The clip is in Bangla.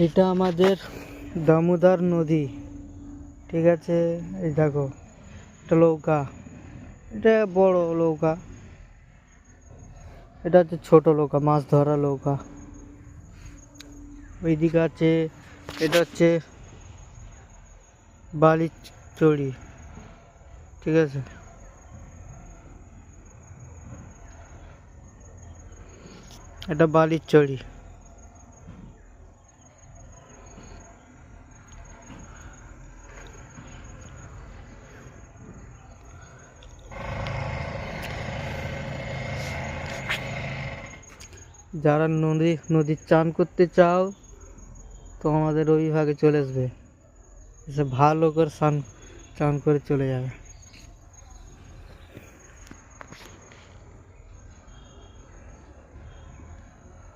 এটা আমাদের দামোদর নদী, ঠিক আছে। এই দেখো, এটা নৌকা, এটা বড় নৌকা, এটা হচ্ছে ছোট নৌকা, মাছ ধরা নৌকা। ওইদিকে আছে, এটা হচ্ছে বালির চড়ি, ঠিক আছে। এটা বালির চড়ি। যারা নদীর চান করতে চাও তো আমাদের ওই ভাগে চলে আসবে, ভালো করে চান করে চলে যাবে।